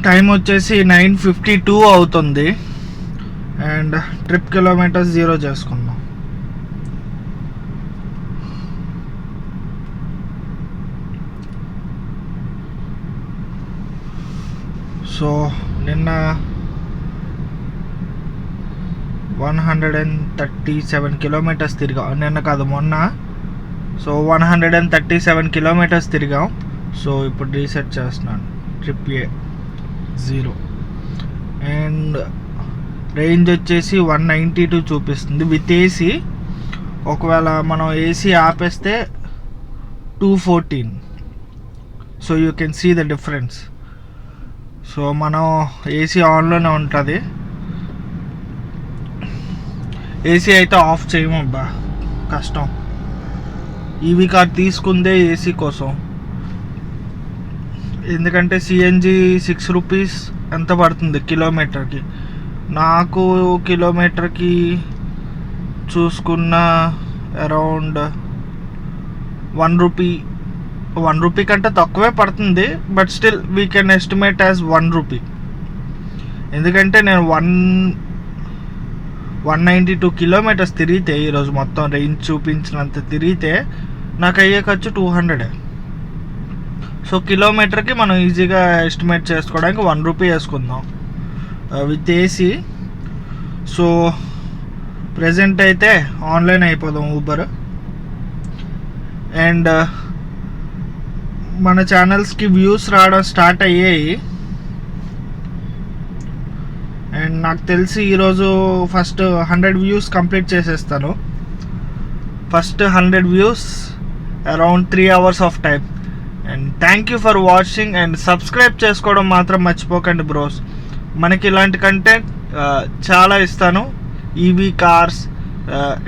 Time వచ్చేసి 9:52 అవుతుంది. And trip kilometres 0 చేసుకుందాం. సో నిన్న 137 కిలోమీటర్స్ తిరిగాం. నిన్న కాదు, మొన్న. సో 137 కిలోమీటర్స్ తిరిగాం. సో ఇప్పుడు రీసెట్ చేస్తున్నాను. ట్రిప్ ఏ 0 అండ్ రేంజ్ వచ్చేసి 192 చూపిస్తుంది విత్ ఏసీ. ఒకవేళ మనం ఏసీ ఆపేస్తే 214. So you can see the difference. సో మనం ఏసీ ఆన్లోనే ఉంటుంది. ఏసీ అయితే ఆఫ్ చేయము అబ్బా, కష్టం. ఈవీ కార్ తీసుకుందే ఏసీ కోసం. ఎందుకంటే సిఎన్జి 6 రూపీస్ ఎంత పడుతుంది కిలోమీటర్కి. నాకు కిలోమీటర్కి చూసుకున్న అరౌండ్ 1 రూపీ కంటే తక్కువే పడుతుంది. But still we can estimate as 1 rupee. ఎందుకంటే నేను 192 కిలోమీటర్స్ తిరిగితే, ఈరోజు మొత్తం రేంజ్ చూపించినంత తిరిగితే నాకు అయ్యే ఖర్చు 200. సో కిలోమీటర్కి మనం ఈజీగా ఎస్టిమేట్ చేసుకోవడానికి 1 రూపీ వేసుకుందాం విత్ ఏసీ. సో ప్రజెంట్ అయితే ఆన్లైన్ అయిపోదాం ఊబర్. అండ్ మన ఛానల్స్కి వ్యూస్ రావడం స్టార్ట్ అయ్యాయి. అండ్ నాకు తెలిసి ఈరోజు ఫస్ట్ 100 వ్యూస్ కంప్లీట్ చేసేస్తాను. First 100 views around 3 hours of time. And thank you for watching. And subscribe చేసుకోవడం మాత్రం మర్చిపోకండి బ్రోస్. మనకి ఇలాంటి కంటెంట్ చాలా ఇస్తాను. EV cars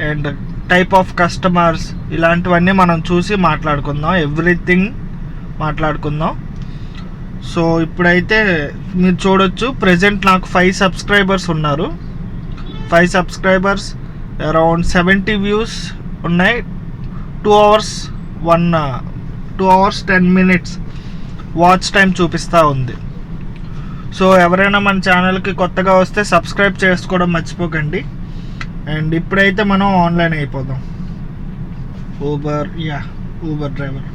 and type of customers, ఇలాంటివన్నీ మనం చూసి మాట్లాడుకుందాం. ఎవ్రీథింగ్ మాట్లాడుకుందాం. సో ఇప్పుడైతే మీరు చూడొచ్చు, ప్రజెంట్ నాకు 5 సబ్స్క్రైబర్స్ ఉన్నారు. 5 సబ్స్క్రైబర్స్, అరౌండ్ 70 వ్యూస్ ఉన్నాయి. 2 hours 10 minutes వాచ్ టైం చూపిస్తూ ఉంది. సో ఎవరైనా మన ఛానల్కి కొత్తగా వస్తే సబ్స్క్రైబ్ చేసుకోవడం మర్చిపోకండి. అండ్ ఇప్పుడైతే మనం ఆన్లైన్ అయిపోదాం. Uber driver.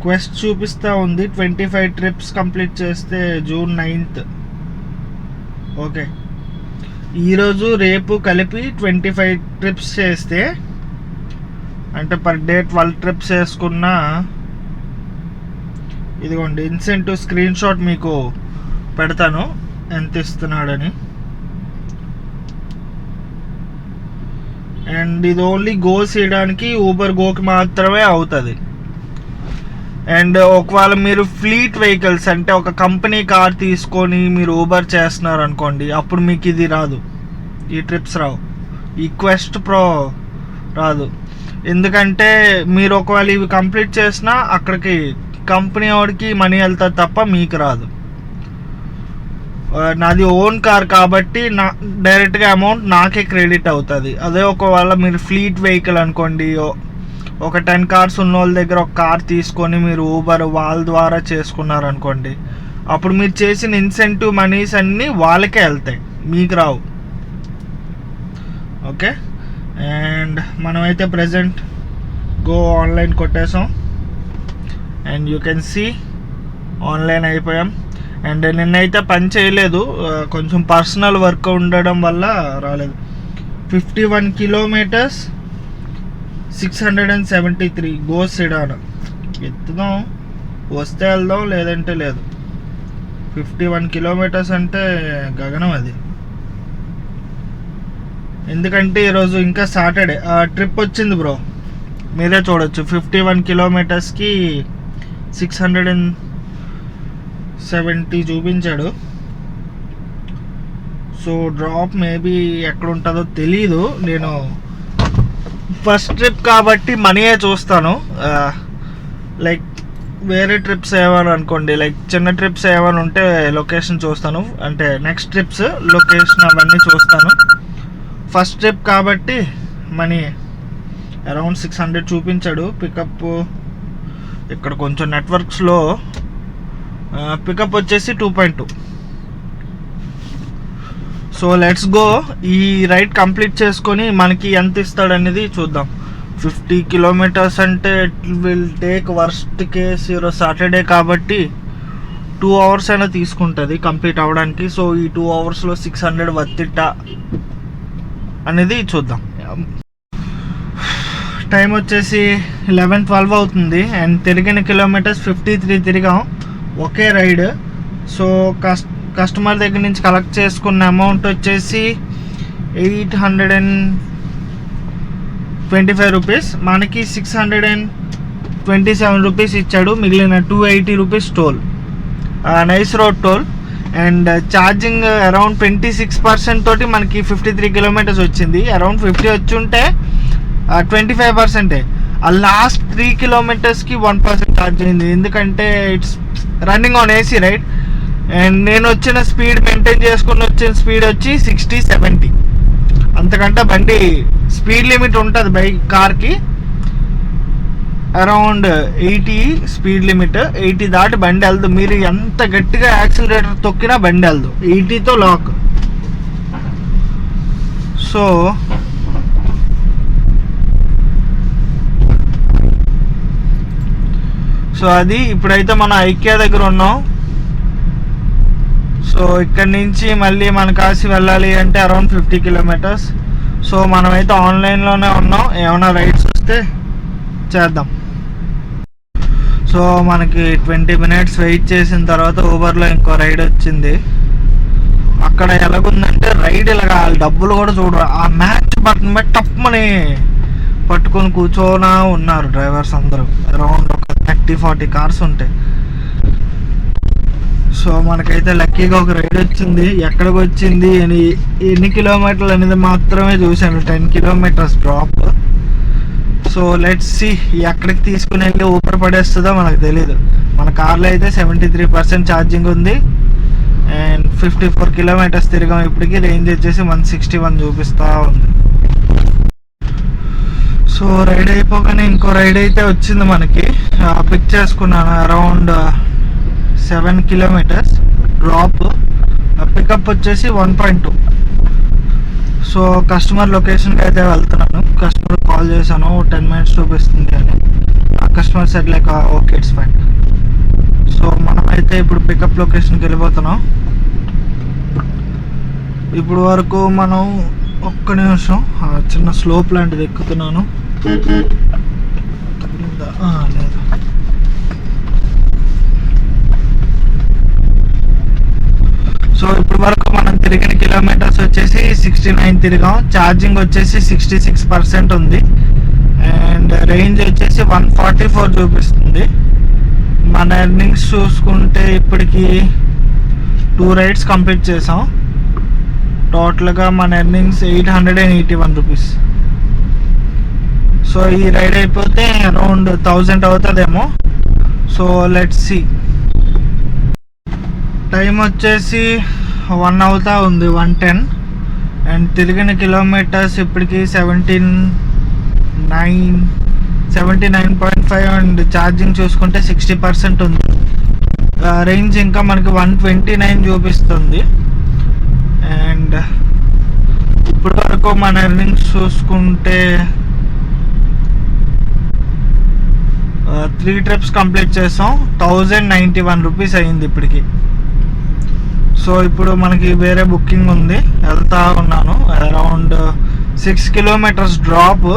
క్వెస్ట్ చూపిస్తూ ఉంది. 25 ట్రిప్స్ కంప్లీట్ చేస్తే June 9th. ఓకే, ఈరోజు రేపు కలిపి 25 ట్రిప్స్ చేస్తే, అంటే పర్ డే 12 ట్రిప్స్ వేసుకున్నా, ఇదిగోండి ఇన్సెంటివ్ స్క్రీన్ షాట్ మీకు పెడతాను ఎంత ఇస్తున్నాడని. అండ్ ఇది ఓన్లీ గో చేయడానికి ఊబర్ గోకి మాత్రమే అవుతుంది. అండ్ ఒకవేళ మీరు ఫ్లీట్ వెహికల్స్, అంటే ఒక కంపెనీ కార్ తీసుకొని మీరు ఊబర్ చేస్తున్నారు అనుకోండి, అప్పుడు మీకు ఇది రాదు, ఈ ట్రిప్స్ రావు, ఈ క్వెస్ట్ ప్రో రాదు. ఎందుకంటే మీరు ఒకవేళ ఇవి కంప్లీట్ చేసినా అక్కడికి కంపెనీ వాడికి మనీ వెళ్తుంది తప్ప మీకు రాదు. నాది ఓన్ కార్ కాబట్టి డైరెక్ట్గా అమౌంట్ నాకే క్రెడిట్ అవుతుంది. అదే ఒకవేళ మీరు ఫ్లీట్ వెహికల్ అనుకోండి, ఒక 10 కార్స్ ఉన్న వాళ్ళ దగ్గర ఒక కార్ తీసుకొని మీరు ఊబర్ వాళ్ళ ద్వారా చేసుకున్నారనుకోండి, అప్పుడు మీరు చేసిన ఇన్సెంటివ్ మనీస్ అన్నీ వాళ్ళకే వెళ్తాయి, మీకు రావు. ఓకే, అండ్ మనమైతే ప్రజెంట్ గో ఆన్లైన్ కొట్టేసాం. And you can see online అయిపోయాం. అండ్ నిన్నైతే పని చేయలేదు, కొంచెం పర్సనల్ వర్క్ ఉండడం వల్ల రాలేదు. 51 కిలోమీటర్స్ 673 గో సిడాన్. ఎత్తుదాం, వస్తే వెళ్దాం, లేదంటే లేదు. 51 కిలోమీటర్స్ అంటే గగనం అది. ఎందుకంటే ఈరోజు ఇంకా సాటర్డే ట్రిప్ వచ్చింది బ్రో, మీరే చూడొచ్చు. 51 కిలోమీటర్స్కి 670 చూపించాడు. సో డ్రాప్ మేబీ ఎక్కడ ఉంటుందో తెలీదు. నేను ఫస్ట్ ట్రిప్ కాబట్టి మనీయే చూస్తాను. లైక్ వేరే ట్రిప్స్ ఏమైనా అనుకోండి, లైక్ చిన్న ట్రిప్స్ ఏమైనా ఉంటే లొకేషన్ చూస్తాను, అంటే నెక్స్ట్ ట్రిప్స్ లొకేషన్ అవన్నీ చూస్తాను. ఫస్ట్ ట్రిప్ కాబట్టి మనీ. అరౌండ్ 600 చూపించాడు పికప్. ఇక్కడ కొంచెం నెట్వర్క్ స్లో. పికప్ వచ్చేసి 2.2. So let's go. ఈ రైడ్ కంప్లీట్ చేసుకొని మనకి ఎంత ఇస్తాడనేది చూద్దాం. 50 కిలోమీటర్స్ అంటే it will take worst case ఈరోజు సాటర్డే కాబట్టి 2 అవర్స్ అయినా తీసుకుంటుంది కంప్లీట్ అవ్వడానికి. సో ఈ 2 అవర్స్లో 600 వర్తిట్టా అనేది చూద్దాం. టైం వచ్చేసి 11-12 అవుతుంది అండ్ తిరిగిన కిలోమీటర్స్ 53 తిరిగాం ఒకే రైడ్. సో కస్టమర్ దగ్గర నుంచి కలెక్ట్ చేసుకున్న అమౌంట్ వచ్చేసి 825 రూపీస్. మనకి 627 రూపీస్ ఇచ్చాడు. మిగిలిన 280 rupees toll, NICE road toll. And charging around 26% తోటి మనకి 53 కిలోమీటర్స్ వచ్చింది. అరౌండ్ 50 వచ్చి ఉంటే 25%. ఆ లాస్ట్ 3 కిలోమీటర్స్కి 1% ఛార్జ్ అయింది. ఎందుకంటే it's running on AC right. And నేను వచ్చిన స్పీడ్ మెయింటైన్ చేసుకుని వచ్చిన స్పీడ్ వచ్చి 60-70. అంతకంటే బండి స్పీడ్ లిమిట్ ఉంటుంది బైక్ కార్కి. Around 80 speed limit. 80 దాటి బండి వెళ్దు. మీరు ఎంత గట్టిగా యాక్సిలరేటర్ తొక్కినా బండి వెళ్దు. 80తో లాక్. సో అది ఇప్పుడైతే మనం ఐక్యా దగ్గర ఉన్నాం. సో ఇక్కడ నుంచి మళ్ళీ మన కాశీ వెళ్ళాలి అంటే అరౌండ్ 50 కిలోమీటర్స్. సో మనమైతే ఆన్లైన్లోనే ఉన్నాం. ఏమైనా రైడ్స్ వస్తే చేద్దాం. సో మనకి 20 మినిట్స్ వెయిట్ చేసిన తర్వాత ఊబర్లో ఇంకో రైడ్ వచ్చింది. అక్కడ ఎలాగుందంటే రైడ్ ఇలాగా డబ్బులు కూడా చూడరు. ఆ మ్యాచ్ బటన్ మీద టప్మని పట్టుకొని కూర్చోనా ఉన్నారు డ్రైవర్స్ అందరూ. అరౌండ్ ఒక 30-40 కార్స్ ఉంటాయి. సో మనకైతే లక్కీగా ఒక రైడ్ వచ్చింది. ఎక్కడికి వచ్చింది ఎన్ని కిలోమీటర్లు అనేది మాత్రమే చూశాను. 10 kilometres drop. So let's see ఎక్కడికి తీసుకుని వెళ్ళి ఊపర్ పడేస్తుందో మనకు తెలీదు. మన కార్లో అయితే 73% ఛార్జింగ్ ఉంది అండ్ 54 కిలోమీటర్స్ తిరిగాం. ఇప్పటికి రేంజ్ వచ్చేసి 161 చూపిస్తూ ఉంది. సో రైడ్ అయిపోగానే ఇంకో రైడ్ అయితే వచ్చింది మనకి. పిక్ చేసుకున్నాను. Around 7 kilometres drop. పికప్ వచ్చేసి 1.2. సో కస్టమర్ లొకేషన్కి అయితే వెళ్తున్నాను. కస్టమర్ కాల్ చేశాను, 10 మినిట్స్ చూపిస్తుంది అని. Customer said like okay it's fine. So మనమైతే ఇప్పుడు పికప్ లొకేషన్కి వెళ్ళిపోతున్నాం. ఇప్పుడు వరకు మనం ఒక్క నిమిషం చిన్న స్లోప్ లాంటిది ఎక్కుతున్నాను. లేదు. సో ఇప్పుడు వరకు మనం తిరిగిన కిలోమీటర్స్ వచ్చేసి 69 తిరిగాం. ఛార్జింగ్ వచ్చేసి 66% ఉంది అండ్ రేంజ్ వచ్చేసి 144 చూపిస్తుంది. మన ఎర్నింగ్స్ చూసుకుంటే ఇప్పటికి 2 రైడ్స్ కంప్లీట్ చేసాం. టోటల్గా మన ఎర్నింగ్స్ 881 రూపీస్. సో ఈ రైడ్ అయిపోతే అరౌండ్ 1000 అవుతుందేమో. So let's see. టైం వచ్చేసి 1 అవుతా ఉంది, 1:10. అండ్ తిరిగిన కిలోమీటర్స్ ఇప్పటికి 79.5 అండ్ ఛార్జింగ్ చూసుకుంటే 60% ఉంది. రేంజ్ ఇంకా మనకి 129 చూపిస్తుంది. అండ్ ఇప్పటి వరకు మన ఎర్నింగ్స్ చూసుకుంటే 3 ట్రిప్స్ కంప్లీట్ చేసాం. 1091 రూపీస్ అయ్యింది ఇప్పటికి. సో ఇప్పుడు మనకి వేరే బుకింగ్ ఉంది, వెళ్తా ఉన్నాను. Around 6 kilometres drop.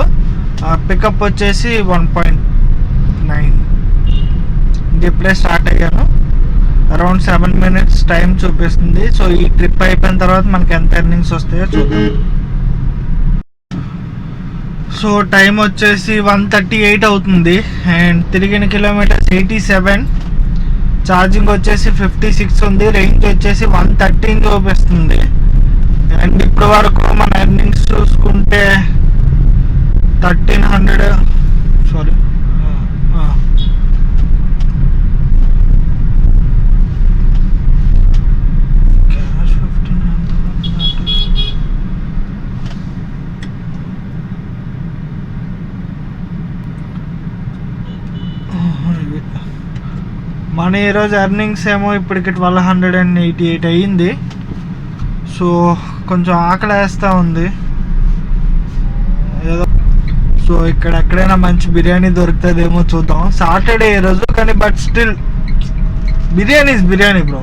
పికప్ వచ్చేసి 1.9. ఇప్పుడే స్టార్ట్ అయ్యాను. అరౌండ్ 7 మినిట్స్ టైం చూపిస్తుంది. సో ఈ ట్రిప్ అయిపోయిన తర్వాత మనకి ఎంత ఎర్నింగ్స్ వస్తాయో చూద్దాం. సో టైం వచ్చేసి 1:38 అవుతుంది అండ్ తిరిగిన కిలోమీటర్స్ 87. ఛార్జింగ్ వచ్చేసి 56 ఉంది. రేంజ్ వచ్చేసి 113 చూపిస్తుంది. అండ్ ఇప్పుడు వరకు మన ఎర్నింగ్స్ చూసుకుంటే 1300 సారీ మన ఈరోజు ఎర్నింగ్స్ ఏమో ఇప్పటికి 1288 అయ్యింది. సో కొంచెం ఆకలి వేస్తూ ఉంది ఏదో. సో ఇక్కడ ఎక్కడైనా మంచి బిర్యానీ దొరుకుతుందేమో చూద్దాం. సాటర్డే ఈరోజు కానీ, but still biryani is biryani bro.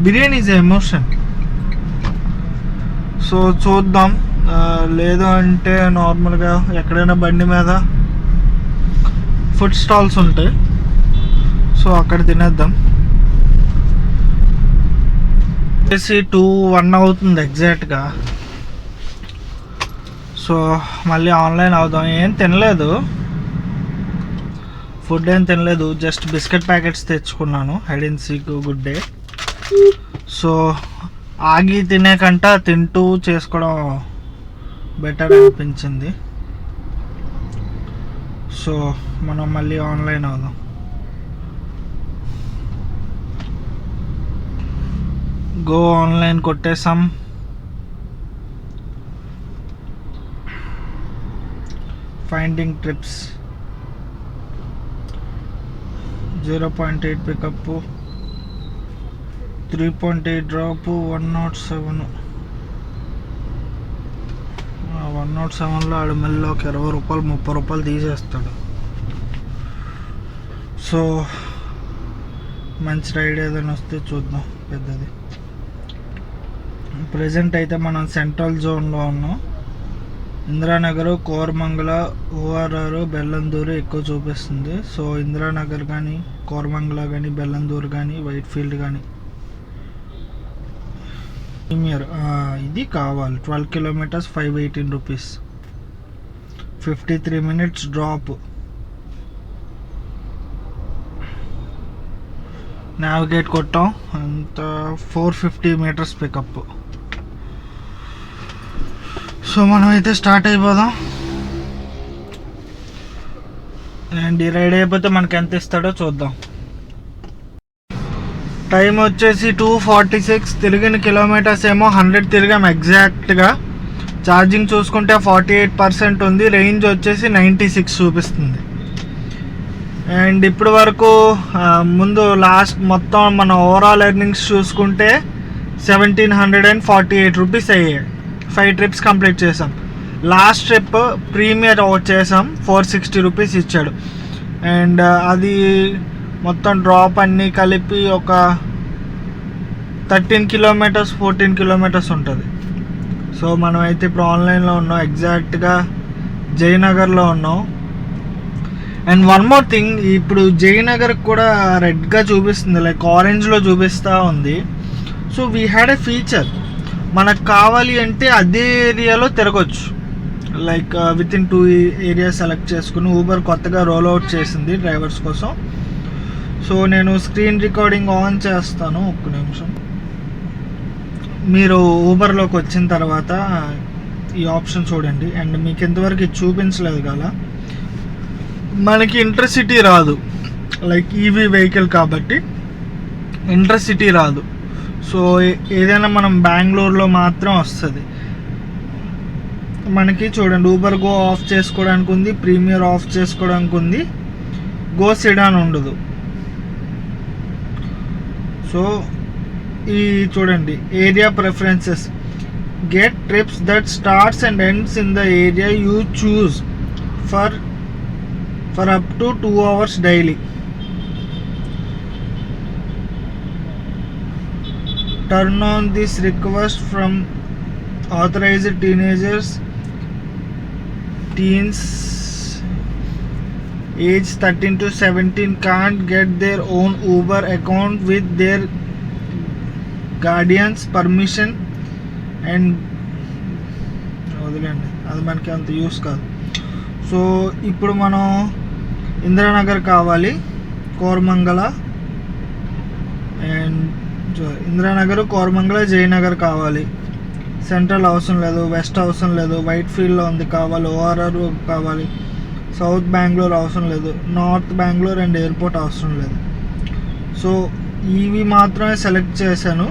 Biryani is emotion. So చూద్దాం. లేదు అంటే నార్మల్గా ఎక్కడైనా బండి మీద ఫుడ్ స్టాల్స్ ఉంటాయి, సో అక్కడ తినేద్దాం. వచ్చేసి 2-1 అవుతుంది ఎగ్జాక్ట్గా. సో మళ్ళీ ఆన్లైన్ అవుదాం. ఏం తినలేదు, ఫుడ్ ఏం తినలేదు, జస్ట్ బిస్కెట్ ప్యాకెట్స్ తెచ్చుకున్నాను. Hide and seek, good day. So ఆగి తినే కంట తింటూ చేసుకోవడం బెటర్ అనిపించింది. సో మనం మళ్ళీ ఆన్లైన్ అవుదాం. గో ఆన్లైన్ కొట్టేసాం. Finding trips 0.8 pickup, 3.8 drop, 107. 107లో ఆడు మళ్ళీ ఒక 20 రూపాయలు 30 రూపాయలు తీసేస్తాడు. సో మంచి రైడ్ ఏదైనా వస్తే చూద్దాం పెద్దది. ప్రజెంట్ అయితే మనం సెంట్రల్ జోన్లో ఉన్నాం. ఇందిరానగర్, కోరమంగళ, ఓఆర్ఆర్, బెల్లందూరు ఎక్కువ చూపిస్తుంది. సో ఇందిరానగర్ కానీ, కోరమంగళ కానీ, బెల్లందూరు కానీ, వైట్ ఫీల్డ్ కానీ ప్రీమియర్ ఇది కావాలి. 12 kilometres 518 rupees, 53 minutes drop. Navigate కొట్టాం, అంత 450 meters పికప్. సో మనం అయితే స్టార్ట్ అయిపోదాం. అండ్ ఈ రైడ్ అయిపోతే మనకి ఎంత ఇస్తాడో చూద్దాం. టైం వచ్చేసి 2:46. తిరిగిన కిలోమీటర్స్ ఏమో 100 తిరిగాం ఎగ్జాక్ట్గా. ఛార్జింగ్ చూసుకుంటే 48% ఉంది. రేంజ్ వచ్చేసి 96 చూపిస్తుంది. అండ్ ఇప్పటి వరకు ముందు లాస్ట్ మొత్తం మన ఓవరాల్ ఎర్నింగ్స్ చూసుకుంటే 1748 రూపీస్ అయ్యాయి. 5 trips కంప్లీట్ చేసాం. లాస్ట్ ట్రిప్ ప్రీమియర్ అవుట్ చేసాం, 460 రూపీస్ ఇచ్చాడు. అండ్ అది మొత్తం డ్రాప్ అన్నీ కలిపి ఒక 13 కిలోమీటర్స్ 14 కిలోమీటర్స్ ఉంటుంది. సో మనం అయితే ఇప్పుడు ఆన్లైన్లో ఉన్నాం, ఎగ్జాక్ట్గా జయనగర్లో ఉన్నాం. అండ్ వన్ మోర్ థింగ్, ఇప్పుడు జయనగర్ కూడా రెడ్గా చూపిస్తుంది, లైక్ ఆరెంజ్లో చూపిస్తూ ఉంది. So we had a feature, మనకు కావాలి అంటే అదే ఏరియాలో తిరగచ్చు. Like with in 2 areas select చేసుకుని ఊబర్ కొత్తగా రోల్ అవుట్ చేసింది డ్రైవర్స్ కోసం. సో నేను స్క్రీన్ రికార్డింగ్ ఆన్ చేస్తాను, ఒక్క నిమిషం. మీరు ఊబర్లోకి వచ్చిన తర్వాత ఈ ఆప్షన్ చూడండి. అండ్ మీకు ఎంతవరకు ఇది చూపించలేదు కదా, మనకి ఇంటర్సిటీ రాదు, లైక్ ఈవీ వెహికల్ కాబట్టి ఇంటర్సిటీ రాదు. సో ఏదైనా మనం బెంగళూరులో మాత్రం వస్తుంది మనకి. చూడండి, ఊబర్ గో ఆఫ్ చేసుకోవడానికి ఉంది, ప్రీమియర్ ఆఫ్ చేసుకోవడానికి ఉంది, గో సిడాన్ ఉండదు. సో ఈ చూడండి, area preferences, get trips that starts and ends in the area you choose for up to 2 hours daily. Turn on this request from authorized teens age 13 to 17 can't get their own Uber account with their guardians permission and వదిలేండి, అది మనకి అంత use కాదు. So ఇప్పుడు మనం ఇందిరానగర్ కావాలి, Koramangala and Indiranagar, Koramangala, Jayanagar కావాలి. Central అవసరం లేదు, వెస్ట్ అవసరం లేదు, వైట్ ఫీల్డ్లో ఉంది కావాలి, ఓఆర్ఆర్ కావాలి, సౌత్ బెంగళూరు అవసరం లేదు, నార్త్ బెంగళూరు అండ్ ఎయిర్పోర్ట్ అవసరం లేదు. సో ఇవి మాత్రమే సెలెక్ట్ చేశాను.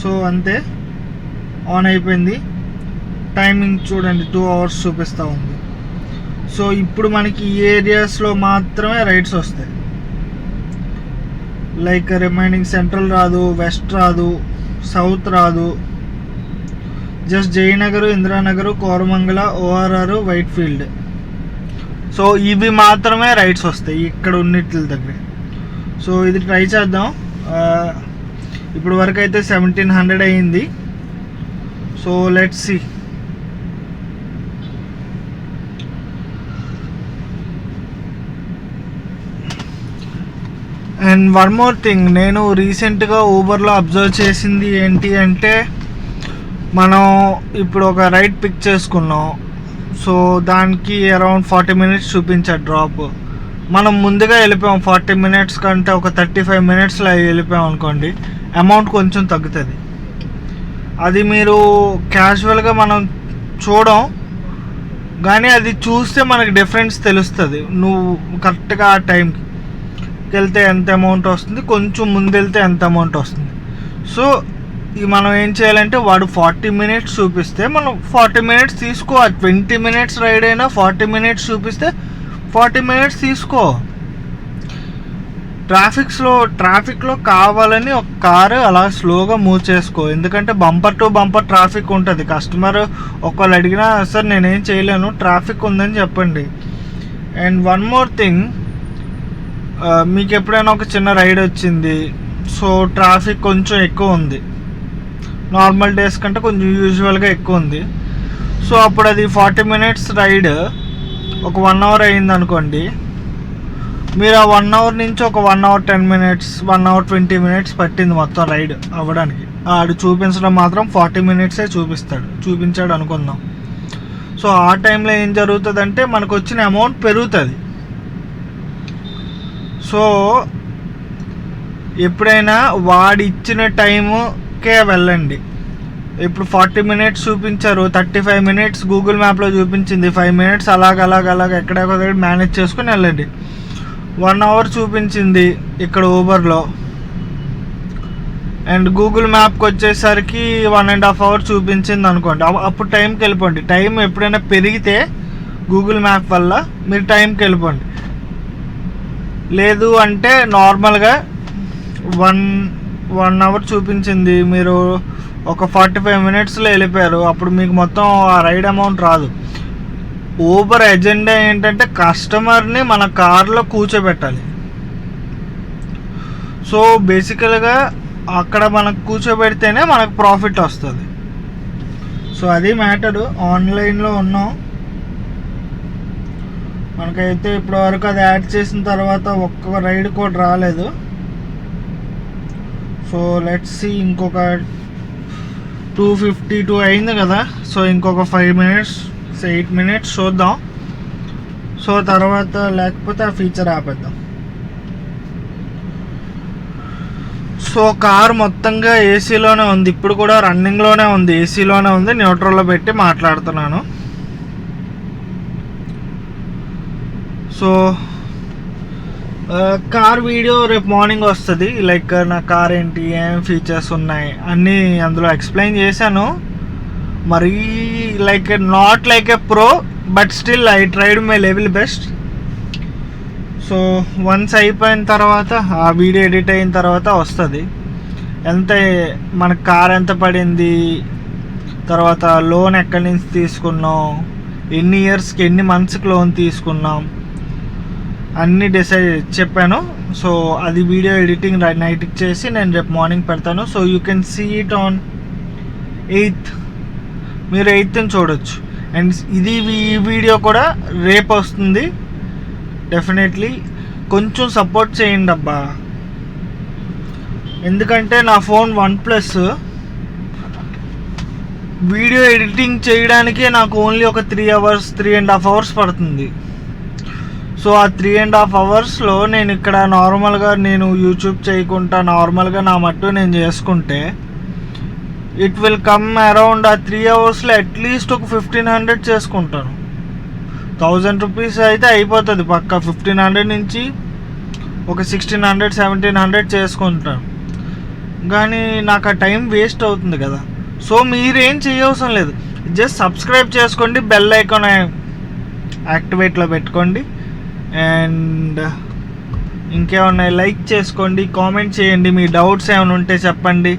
సో అంతే, ఆన్ అయిపోయింది. టైమింగ్ చూడండి 2 hours చూపిస్తూ ఉంది. సో ఇప్పుడు మనకి ఈ ఏరియాస్లో మాత్రమే రైడ్స్ వస్తాయి. లైక్ రిమైనింగ్ సెంట్రల్ రాదు, వెస్ట్ రాదు, సౌత్ రాదు. Just Jayanagar, Indiranagar, Koramangala, ORR, white field. So ఇవి మాత్రమే రైడ్స్ వస్తాయి ఇక్కడ ఉన్నట్ల దగ్గర. సో ఇది ట్రై చేద్దాం. ఇప్పుడు వరకు అయితే 1700 అయ్యింది. So let's see. And one more thing, నేను రీసెంట్గా ఊబర్లో అబ్జర్వ్ చేసింది ఏంటి అంటే, మనం ఇప్పుడు ఒక రైడ్ పిక్ చేసుకున్నాం. సో దానికి అరౌండ్ 40 minutes చూపించాడు డ్రాప్. మనం ముందుగా వెళ్ళిపోయాం 40 minutes కంటే ఒక 35 minutesలో వెళ్ళిపోయాం అనుకోండి, అమౌంట్ కొంచెం తగ్గుతుంది. అది మీరు క్యాజువల్గా మనం చూడం, కానీ అది చూస్తే మనకి డిఫరెన్స్ తెలుస్తుంది. నువ్వు కరెక్ట్గా ఆ టైంకి వెళ్తే ఎంత అమౌంట్ వస్తుంది, కొంచెం ముందు వెళ్తే ఎంత అమౌంట్ వస్తుంది. సో మనం ఏం చేయాలంటే, వాడు 40 minutes చూపిస్తే మనం 40 minutes తీసుకో. 20 minutes రైడ్ అయినా 40 minutes చూపిస్తే 40 minutes తీసుకో. ట్రాఫిక్లో కావాలని ఒక కారు అలా స్లోగా మూవ్ చేసుకో. ఎందుకంటే బంపర్ టు బంపర్ ట్రాఫిక్ ఉంటుంది. కస్టమర్ ఒకళ్ళు అడిగినా, సార్ నేనేం చేయలేను, ట్రాఫిక్ ఉందని చెప్పండి. అండ్ వన్ మోర్ థింగ్, మీకు ఎప్పుడైనా ఒక చిన్న రైడ్ వచ్చింది, సో ట్రాఫిక్ కొంచెం ఎక్కువ ఉంది, నార్మల్ డేస్ కంటే కొంచెం యూజువల్గా ఎక్కువ ఉంది. సో అప్పుడు అది 40 minutes రైడ్ ఒక 1 hour అయింది అనుకోండి, మీరు ఆ 1 hour నుంచి ఒక 1 hour 10 minutes, 1 hour 20 minutes పట్టింది మొత్తం రైడ్ అవ్వడానికి. ఆడు చూపించడం మాత్రం 40 minutes చూపించాడు అనుకుందాం. సో ఆ టైంలో ఏం జరుగుతుందంటే, మనకు వచ్చిన అమౌంట్ పెరుగుతుంది. సో ఎప్పుడైనా వాడి ఇచ్చిన టైముకే వెళ్ళండి. ఇప్పుడు 40 minutes చూపించారు, 35 minutes గూగుల్ మ్యాప్లో చూపించింది, 5 minutes అలాగ ఎక్కడెక్కడ మేనేజ్ చేసుకుని వెళ్ళండి. 1 hour చూపించింది ఇక్కడ ఊబర్లో, అండ్ గూగుల్ మ్యాప్కి వచ్చేసరికి 1.5 hour చూపించింది అనుకోండి, అప్పుడు టైంకి వెళ్ళిపోండి. టైం ఎప్పుడైనా పెరిగితే గూగుల్ మ్యాప్ వల్ల మీరు టైంకి వెళ్ళిపోండి. లేదు అంటే నార్మల్గా 1 hour చూపించింది, మీరు ఒక 45 minutesలో వెళ్ళిపోయారు, అప్పుడు మీకు మొత్తం ఆ రైడ్ అమౌంట్ రాదు. ఊబర్ ఎజెండా ఏంటంటే కస్టమర్ని మన కార్లో కూర్చోబెట్టాలి. సో బేసికల్గా అక్కడ మనకు కూర్చోబెడితేనే మనకు ప్రాఫిట్ వస్తుంది. సో అది మ్యాటరు. ఆన్లైన్లో ఉన్నాం, మనకైతే ఇప్పటివరకు అది యాడ్ చేసిన తర్వాత ఒక్క రైడ్ కూడా రాలేదు. So let's see. ఇంకొక 252 అయింది కదా, సో ఇంకొక 5 minutes, 8 minutes చూద్దాం. సో తర్వాత లేకపోతే ఆ ఫీచర్ ఆపేద్దాం. సో కార్ మొత్తంగా ఏసీలోనే ఉంది, ఇప్పుడు కూడా రన్నింగ్లోనే ఉంది, ఏసీలోనే ఉంది. న్యూట్రల్లో పెట్టి మాట్లాడుతున్నాను. సో కార్ వీడియో రేపు మార్నింగ్ వస్తుంది. లైక్ నా కార్ ఏంటి, ఏం ఫీచర్స్ ఉన్నాయి అన్నీ అందులో ఎక్స్ప్లెయిన్ చేశాను. మరీ not like A pro, but still I tried my level best. So once అయిపోయిన తర్వాత, ఆ వీడియో ఎడిట్ అయిన తర్వాత వస్తుంది. మన కార్ ఎంత పడింది, తర్వాత లోన్ ఎక్కడి నుంచి తీసుకున్నాం, ఎన్ని ఇయర్స్కి ఎన్ని మంత్స్కి లోన్ తీసుకున్నాం, అన్నీ చెప్పాను. సో అది వీడియో ఎడిటింగ్ నైట్కి చేసి నేను రేపు మార్నింగ్ పెడతాను. So you can see it on 8th. మీరు 8th చూడొచ్చు. అండ్ ఈ వీడియో కూడా రేపు వస్తుంది డెఫినెట్లీ. కొంచెం సపోర్ట్ చేయండి అబ్బా, ఎందుకంటే నా ఫోన్ OnePlus. వీడియో ఎడిటింగ్ చేయడానికే నాకు ఓన్లీ ఒక 3.5 hours పడుతుంది. సో ఆ 3.5 hours నేను ఇక్కడ నార్మల్గా నేను యూట్యూబ్ చేయకుండా నార్మల్గా నా మట్టు నేను చేసుకుంటే ఇట్ విల్ కమ్ అరౌండ్ ఆ 3 hours అట్లీస్ట్ ఒక 1500 చేసుకుంటాను. 1000 rupees అయితే అయిపోతుంది పక్కా. 1500 నుంచి ఒక 1600, 1700 చేసుకుంటాను. కానీ నాకు ఆ టైం వేస్ట్ అవుతుంది కదా. సో మీరేం చేయవసరం లేదు, జస్ట్ సబ్స్క్రైబ్ చేసుకోండి, బెల్ ఐకాన్ యాక్టివేట్లో పెట్టుకోండి. అండ్ ఇంకేమన్నాయి, లైక్ చేసుకోండి, కామెంట్ చేయండి, మీ డౌట్స్ ఏమైనా ఉంటే చెప్పండి.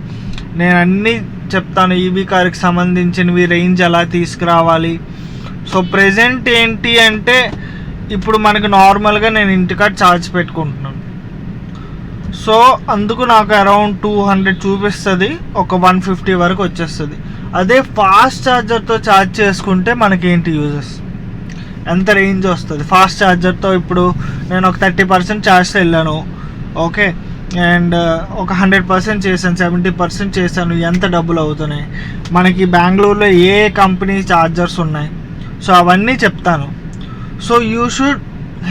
నేను అన్నీ చెప్తాను, ఈవీ కార్కి సంబంధించినవి, రేంజ్ ఎలా తీసుకురావాలి. సో ప్రెజెంట్ ఏంటి అంటే ఇప్పుడు మనకు నార్మల్గా నేను ఇంటికాడ ఛార్జ్ పెట్టుకుంటున్నాను. సో అందుకు నాకు అరౌండ్ 200 చూపిస్తుంది, ఒక 150 వరకు వచ్చేస్తుంది. అదే ఫాస్ట్ ఛార్జర్తో ఛార్జ్ చేసుకుంటే మనకేంటి యూజెస్, ఎంత రేంజ్ వస్తుంది ఫాస్ట్ ఛార్జర్తో. ఇప్పుడు నేను ఒక 30% ఛార్జ్తో వెళ్ళాను, ఓకే, అండ్ ఒక 100% చేశాను, 70% చేశాను, ఎంత డబ్బులు అవుతున్నాయి, మనకి బెంగళూరులో ఏ కంపెనీ ఛార్జర్స్ ఉన్నాయి, సో అవన్నీ చెప్తాను. So you should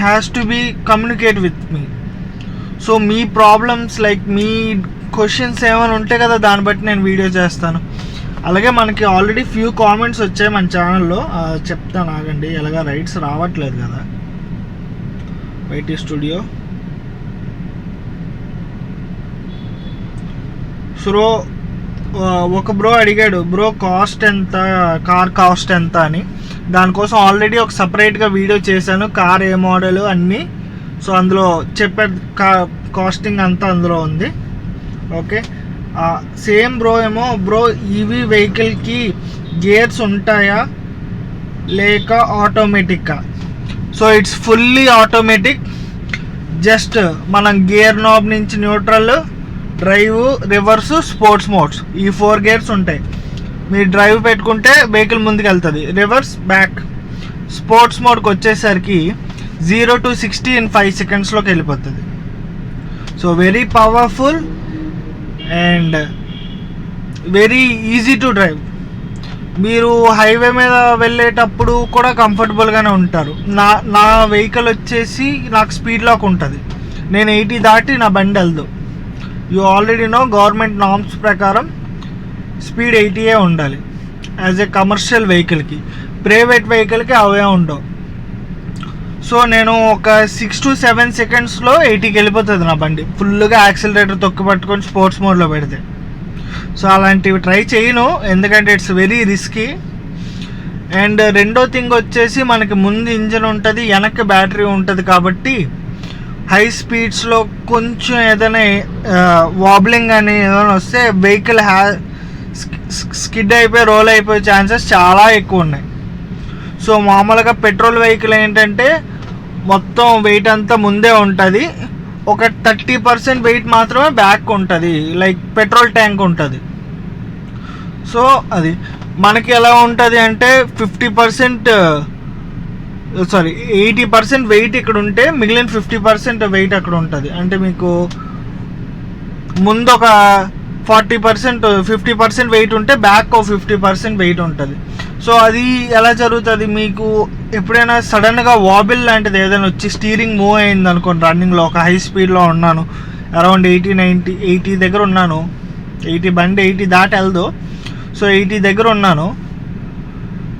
has to be communicate with me. So మీ ప్రాబ్లమ్స్ లైక్ మీ క్వశ్చన్స్ ఏమైనా ఉంటాయి కదా, దాన్ని బట్టి నేను వీడియో చేస్తాను. అలాగే మనకి ఆల్రెడీ ఫ్యూ కామెంట్స్ వచ్చాయి మన ఛానల్లో, చెప్తాను ఆగండి. ఎలాగా రైట్స్ రావట్లేదు కదా వైటీ స్టూడియో. సో ఒక బ్రో అడిగాడు, బ్రో కాస్ట్ ఎంత, కార్ కాస్ట్ ఎంత అని. దానికోసం ఆల్రెడీ ఒక సపరేట్గా వీడియో చేశాను, కార్ ఏ మోడల్ అన్నీ. సో అందులో చెప్పే కాస్టింగ్ అంతా అందులో ఉంది, ఓకే. సేమ్ బ్రో ఏమో, బ్రో ఈవీ వెహికల్కి గేర్స్ ఉంటాయా లేక ఆటోమేటిక్గా? So it's fully automatic. Just మనం గేర్ నాబ్ నుంచి neutral, drive, reverse, sports modes, ఈ 4 గేర్స్ ఉంటాయి. మీరు డ్రైవ్ పెట్టుకుంటే వెహికల్ ముందుకు వెళ్తుంది, రివర్స్, బ్యాక్. స్పోర్ట్స్ మోడ్కి వచ్చేసరికి 0 to 60 in 5 secondsలోకి వెళ్ళిపోతుంది. So very powerful and very easy to drive. మీరు హైవే మీద వెళ్ళేటప్పుడు కూడా కంఫర్టబుల్గానే ఉంటారు. నా వెహికల్ వచ్చేసి నాకు స్పీడ్ లాక్ ఉంటుంది, నేను 80 దాటి నా బండి వెళ్దు. You already know, government norms ప్రకారం స్పీడ్ 80 ఉండాలి యాజ్ ఏ కమర్షియల్ వెహికల్కి. ప్రైవేట్ వెహికల్కి అవే ఉండవు. సో నేను ఒక 6 to 7 secondsలో 80కి వెళ్ళిపోతుంది నా బండి, ఫుల్గా యాక్సిలరేటర్ తొక్కి పట్టుకొని స్పోర్ట్స్ మోడ్లో పెడితే. సో అలాంటివి ట్రై చేయను, ఎందుకంటే ఇట్స్ వెరీ రిస్కీ. అండ్ రెండో థింగ్ వచ్చేసి మనకి ముందు ఇంజన్ ఉంటుంది, వెనక్కి బ్యాటరీ ఉంటుంది, కాబట్టి హై స్పీడ్స్లో కొంచెం ఏదైనా వాబ్లింగ్ అని ఏదైనా వస్తే వెహికల్ స్కిడ్ అయిపోయి రోల్ అయిపోయే ఛాన్సెస్ చాలా ఎక్కువ ఉన్నాయి. సో మామూలుగా పెట్రోల్ వెహికల్ ఏంటంటే మొత్తం వెయిట్ అంతా ముందే ఉంటుంది, ఒక 30% వెయిట్ మాత్రమే బ్యాక్ ఉంటుంది, లైక్ పెట్రోల్ ట్యాంక్ ఉంటుంది. సో అది మనకి ఎలా ఉంటుంది అంటే 80% వెయిట్ ఇక్కడ ఉంటే మిగిలిన 50% వెయిట్ అక్కడ ఉంటుంది. అంటే మీకు ముందు ఒక 40% 50% వెయిట్ ఉంటే బ్యాక్ ఒక 50% వెయిట్ ఉంటుంది. సో అది ఎలా జరుగుతుంది, మీకు ఎప్పుడైనా సడన్గా వాబిల్ లాంటిది ఏదైనా వచ్చి స్టీరింగ్ మూవ్ అయింది అనుకోండి, రన్నింగ్లో ఒక హై స్పీడ్లో ఉన్నాను, అరౌండ్ 80 దగ్గర ఉన్నాను, 80 బండి 80 దాటి వెళ్దు, సో 80 దగ్గర ఉన్నాను,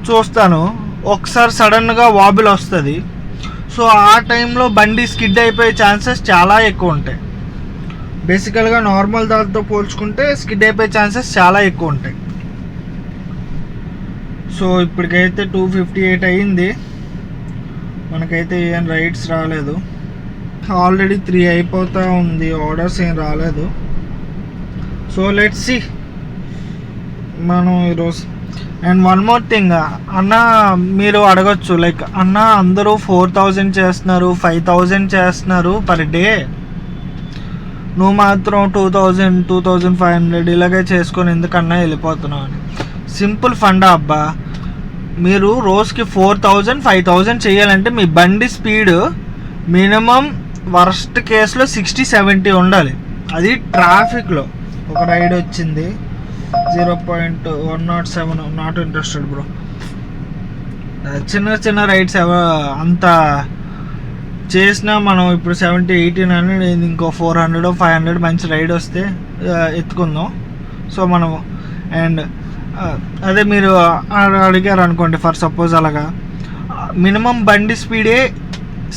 చూస్తాను ఒకసారి సడన్గా వాబిల్ వస్తుంది. సో ఆ టైంలో బండి స్కిడ్ అయిపోయే ఛాన్సెస్ చాలా ఎక్కువ ఉంటాయి. బేసికల్గా నార్మల్ దాంతో పోల్చుకుంటే స్కిడ్ అయిపోయే ఛాన్సెస్ చాలా ఎక్కువ ఉంటాయి. సో ఇప్పటికైతే 258 అయ్యింది, మనకైతే ఏం రైడ్స్ రాలేదు. ఆల్రెడీ 3 అయిపోతూ ఉంది, ఆర్డర్స్ ఏం రాలేదు. సో లెట్స్ సీ మనం ఈరోజు. అండ్ వన్ మోర్ థింగ్ అన్న, మీరు అడగచ్చు లైక్ అన్న అందరూ 4000 చేస్తున్నారు, 5000 చేస్తున్నారు పర్ డే, నువ్వు మాత్రం 2000, 2500 ఇలాగే చేసుకొని ఎందుకన్నా వెళ్ళిపోతున్నావు అని. సింపుల్ ఫండా అబ్బా, మీరు రోజుకి 4000, 5000 చేయాలంటే మీ బండి స్పీడ్ మినిమం వర్స్ట్ కేసులో 60-70 ఉండాలి. అది ట్రాఫిక్లో. ఒక రైడ్ వచ్చింది 0.107, నాట్ ఇంట్రెస్టెడ్ బ్రో. చిన్న రైడ్స్ అంత చేసినా మనం ఇప్పుడు 70-80 ఇంకో 400-500 మంచి రైడ్ వస్తే ఎత్తుకుందాం. సో మనము అండ్ అదే మీరు అడిగారు అనుకోండి, ఫర్ సపోజ్ అలాగా మినిమం బండి స్పీడే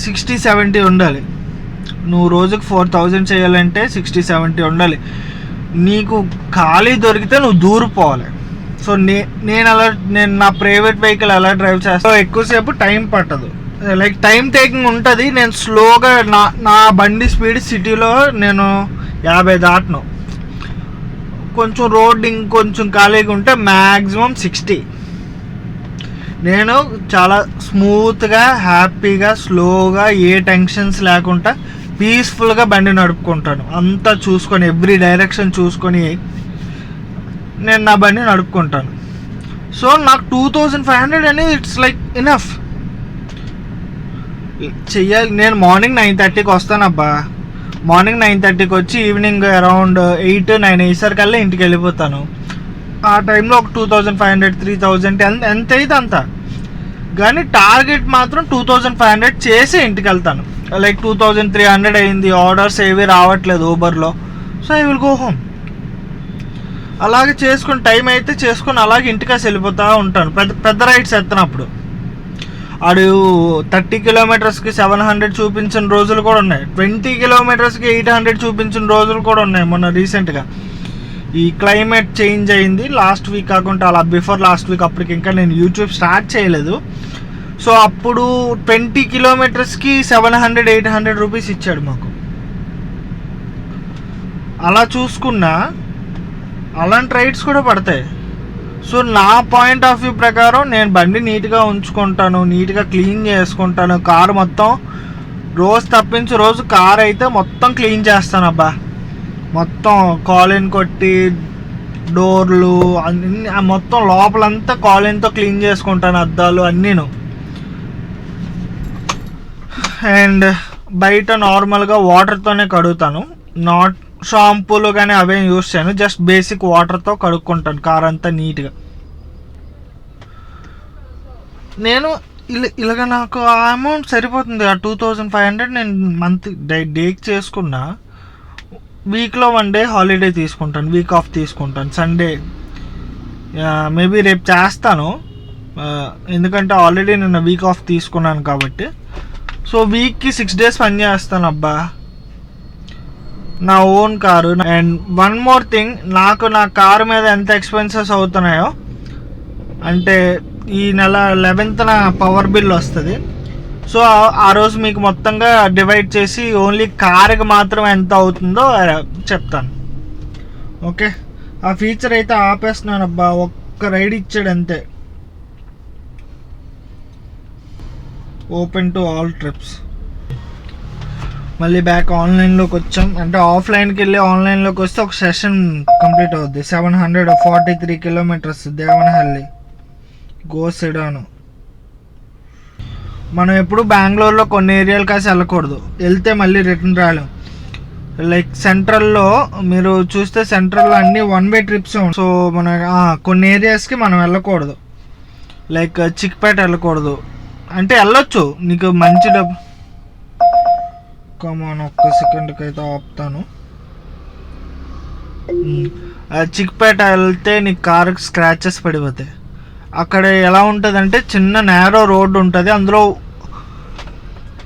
60-70 ఉండాలి. నువ్వు రోజుకి 4000 చేయాలంటే 60-70 ఉండాలి. నీకు ఖాళీ దొరికితే నువ్వు దూరిపోవాలి. సో నేను నా ప్రైవేట్ వెహికల్ ఎలా డ్రైవ్ చేస్తాను, ఎక్కువసేపు టైం పట్టదు, లైక్ టైం టేకింగ్ ఉంటుంది. నేను స్లోగా నా బండి స్పీడ్ సిటీలో నేను 50 దాటను. కొంచెం రోడ్ ఇంకొంచెం ఖాళీగా ఉంటే మ్యాక్సిమం 60. నేను చాలా స్మూత్గా, హ్యాపీగా, స్లోగా, ఏ టెన్షన్స్ లేకుండా పీస్ఫుల్గా బండి నడుపుకుంటాను. అంతా చూసుకొని, ఎవ్రీ డైరెక్షన్ చూసుకొని నేను నా బండి నడుపుకుంటాను. సో నాకు 2500 అనేది ఇట్స్ లైక్ ఇనఫ్. చెయ్యాలి. నేను మార్నింగ్ 9:30కి వస్తానబ్బా. మార్నింగ్ 9:30కి వచ్చి ఈవినింగ్ అరౌండ్ 8-9 అయ్యేసరికల్లా ఇంటికి వెళ్ళిపోతాను. ఆ టైంలో ఒక 2500, 3000 ఎంత అయితే అంత. కానీ టార్గెట్ మాత్రం 2500 చేసి ఇంటికి వెళ్తాను. లైక్ 2300 అయింది, ఆర్డర్స్ ఏవి రావట్లేదు ఊబర్లో, so I will go home. అలాగే చేసుకుని టైం అయితే చేసుకొని అలాగే ఇంటికాసి వెళ్ళిపోతూ ఉంటాను. పెద్ద రైడ్స్ ఎత్తనప్పుడు ఆడు 30 కిలోమీటర్స్కి 700 చూపించిన రోజులు కూడా ఉన్నాయి. 20 కిలోమీటర్స్కి 800 చూపించిన రోజులు కూడా ఉన్నాయి. మొన్న రీసెంట్గా ఈ క్లైమేట్ చేంజ్ అయింది లాస్ట్ వీక్ కాకుండా అలా బిఫోర్ లాస్ట్ వీక్. అప్పటికి ఇంకా నేను యూట్యూబ్ స్టార్ట్ చేయలేదు. సో అప్పుడు 20 కిలోమీటర్స్కి 700-800 రూపీస్ ఇచ్చాడు మాకు. అలా చూసుకున్నా అలాంటి రైడ్స్ కూడా పడతాయి. సో నా పాయింట్ ఆఫ్ వ్యూ ప్రకారం నేను బండి నీట్గా ఉంచుకుంటాను, నీట్గా క్లీన్ చేసుకుంటాను. కారు మొత్తం రోజు తప్పించి రోజు కార్ అయితే మొత్తం క్లీన్ చేస్తాను అబ్బా. మొత్తం కాలిన్ కొట్టి డోర్లు అన్ని మొత్తం లోపలంతా కాలిన్తో క్లీన్ చేసుకుంటాను, అద్దాలు అన్నీను. అండ్ బయట నార్మల్గా వాటర్తోనే కడుగుతాను. నాట్ షాంపూలు కానీ అవేం యూస్ చేయను, జస్ట్ బేసిక్ వాటర్తో కడుక్కుంటాను కార్ అంతా నీట్గా. నేను ఇలాగ నాకు ఆ అమౌంట్ సరిపోతుంది. ఆ 2500 నేను మంత్ డేకి చేసుకున్నా. వీక్లో 1 డే హాలిడే తీసుకుంటాను, వీక్ ఆఫ్ తీసుకుంటాను. సండే మేబీ రేపు చేస్తాను, ఎందుకంటే ఆల్రెడీ నేను వీక్ ఆఫ్ తీసుకున్నాను కాబట్టి. సో వీక్కి 6 days పని చేస్తాను అబ్బా, నా own car. And one more thing, నాకు నా కారు మీద ఎంత ఎక్స్పెన్సెస్ అవుతున్నాయో అంటే ఈ నెల 11th పవర్ బిల్ వస్తుంది. సో ఆ రోజు మీకు మొత్తంగా డివైడ్ చేసి ఓన్లీ కారుకి మాత్రం ఎంత అవుతుందో చెప్తాను. ఓకే, ఆ ఫీచర్ అయితే ఆపేస్తున్నాను అబ్బా. ఒక్క రైడ్ ఇచ్చాడు అంతే. Open to all trips. మళ్ళీ బ్యాక్ ఆన్లైన్లోకి వచ్చాం. అంటే ఆఫ్లైన్కి వెళ్ళి ఆన్లైన్లోకి వస్తే ఒక సెషన్ కంప్లీట్ అవుద్ది. 743 కిలోమీటర్స్ దేవనహల్లి గోసెడాను. మనం ఎప్పుడు బెంగళూరులో కొన్ని ఏరియాలు కాసి వెళ్ళకూడదు, వెళ్తే మళ్ళీ రిటర్న్ రాలేం. లైక్ సెంట్రల్లో మీరు చూస్తే సెంట్రల్లో అన్ని 1-way ట్రిప్స్. సో మన కొన్ని ఏరియాస్కి మనం వెళ్ళకూడదు. లైక్ చిక్పేట వెళ్ళకూడదు. అంటే వెళ్ళొచ్చు, నీకు మంచి డబ్బు. కమాన్, ఒక్క సెకండ్కి అయితే ఆపుతాను. చిక్పేట వెళ్తే నీకు కారుకి స్క్రాచెస్ పడిపోతాయి. అక్కడ ఎలా ఉంటుంది అంటే చిన్న నేరో రోడ్డు ఉంటుంది, అందులో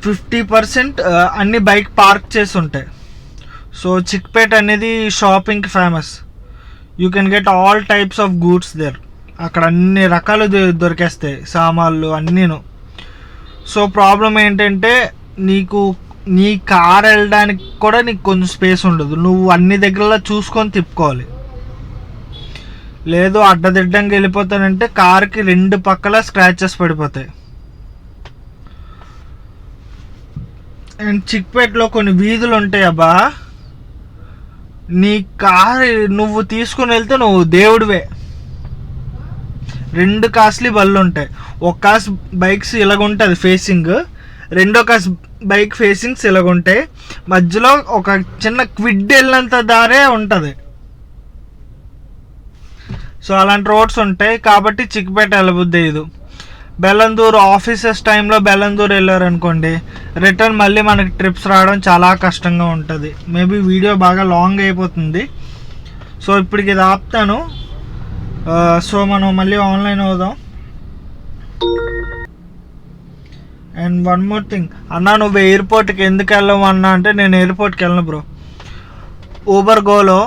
50% అన్ని బైక్ పార్క్ చేసి ఉంటాయి. సో చిక్పేట అనేది షాపింగ్కి famous. You can get all types of goods there. అక్కడ అన్ని రకాలు దొరికేస్తాయి, సామాన్లు అన్నీను. సో ప్రాబ్లం ఏంటంటే నీకు నీ కార్ వెళ్ళడానికి కూడా నీకు కొంచెం స్పేస్ ఉండదు. నువ్వు అన్ని దగ్గరలా చూసుకొని తిప్పుకోవాలి. లేదు అడ్డదిడ్డంగా వెళ్ళిపోతానంటే కార్కి 2 పక్కల స్క్రాచెస్ పడిపోతాయి. అండ్ చిక్పేటలో కొన్ని వీధులు ఉంటాయి అబ్బా, నీ కార్ నువ్వు తీసుకుని వెళ్తే నువ్వు దేవుడివే. 2 కాస్ట్లీ బళ్ళు ఉంటాయి. ఒక కాస్ బైక్స్ ఇలాగుంటుంది ఫేసింగ్, రెండో కాస్ బైక్ ఫేసింగ్స్ ఇలాగుంటాయి. మధ్యలో ఒక చిన్న క్విడ్ వెళ్ళినంత దారే ఉంటుంది. సో అలాంటి రోడ్స్ ఉంటాయి కాబట్టి చిక్పేట వెళ్ళబుద్ది ఇది. బెల్లందూరు ఆఫీసెస్ టైంలో బెల్లందూరు వెళ్ళారనుకోండి, రిటర్న్ మళ్ళీ మనకి ట్రిప్స్ రావడం చాలా కష్టంగా ఉంటుంది. మేబీ వీడియో బాగా లాంగ్ అయిపోతుంది. సో ఇప్పటికి ఇది ఆపుతాను. సో మనం మళ్ళీ ఆన్లైన్ అవుదాం. అండ్ వన్ మోర్ థింగ్ అన్నా, నువ్వు ఎయిర్పోర్ట్కి ఎందుకు వెళ్ళవు అన్నా అంటే, నేను ఎయిర్పోర్ట్కి వెళ్ళను బ్రో. ఊబర్ గోలో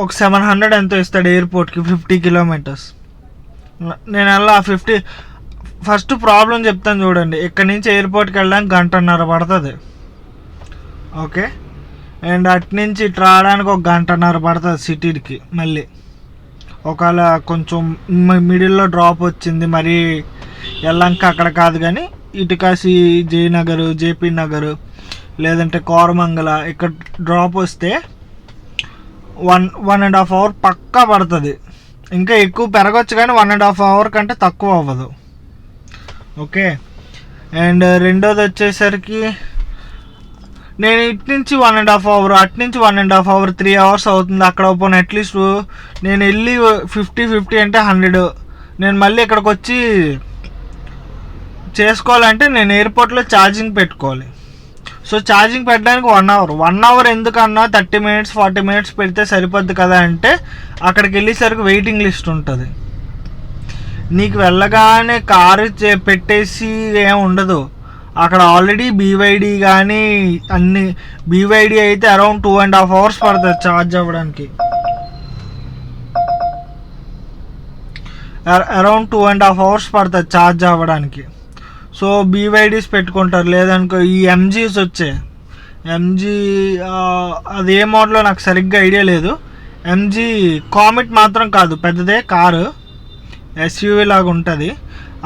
ఒక 700 ఎంతో ఇస్తాడు ఎయిర్పోర్ట్కి 50 కిలోమీటర్స్. నేను అలా 50 ఫస్ట్ ప్రాబ్లం చెప్తాను చూడండి. ఇక్కడ నుంచి ఎయిర్పోర్ట్కి వెళ్ళడానికి 1.5 పడుతుంది. ఓకే, అండ్ అటు నుంచి ఇటు రావడానికి 1.5 పడుతుంది సిటీకి. మళ్ళీ ఒకవేళ కొంచెం మిడిల్లో డ్రాప్ వచ్చింది మరి వెళ్ళాక అక్కడ కాదు, కానీ ఇటుకాసి జయనగర్, జేపీ నగర్ లేదంటే కోరమంగళ ఇక్కడ డ్రాప్ వస్తే 1.5 అవర్ పక్కా పడుతుంది. ఇంకా ఎక్కువ పెరగచ్చు కానీ 1.5 అవర్ కంటే తక్కువ అవ్వదు. ఓకే, అండ్ రెండోది వచ్చేసరికి నేను ఇటు నుంచి 1.5 అవర్, అటు నుంచి 1.5 అవర్, 3 అవర్స్ అవుతుంది. అక్కడ పోనీ అట్లీస్ట్ నేను వెళ్ళి 50 అంటే 100 నేను మళ్ళీ ఇక్కడికి వచ్చి చేసుకోవాలంటే నేను ఎయిర్పోర్ట్లో ఛార్జింగ్ పెట్టుకోవాలి. సో ఛార్జింగ్ పెట్టడానికి 1 అవర్ ఎందుకన్నా 30 మినిట్స్ 40 మినిట్స్ పెడితే సరిపోద్ది కదా అంటే అక్కడికి వెళ్ళేసరికి వెయిటింగ్ లిస్ట్ ఉంటుంది. నీకు వెళ్ళగానే కారు పెట్టేసి ఏం ఉండదు. అక్కడ ఆల్రెడీ బీవైడి కానీ అన్ని బీవైడి అయితే అరౌండ్ 2.5 అవర్స్ పడుతుంది ఛార్జ్ అవ్వడానికి. అరౌండ్ 2.5 అవర్స్ పడుతుంది ఛార్జ్ అవ్వడానికి. సో బీవైడీస్ పెట్టుకుంటారు. లేదనుకో ఈ ఎంజీస్ వచ్చాయి. ఎంజీ అది ఏ మోడల్లో నాకు సరిగ్గా ఐడియా లేదు. ఎంజీ కామెట్ మాత్రం కాదు, పెద్దదే కారు, ఎస్యూవీ లాగా ఉంటుంది.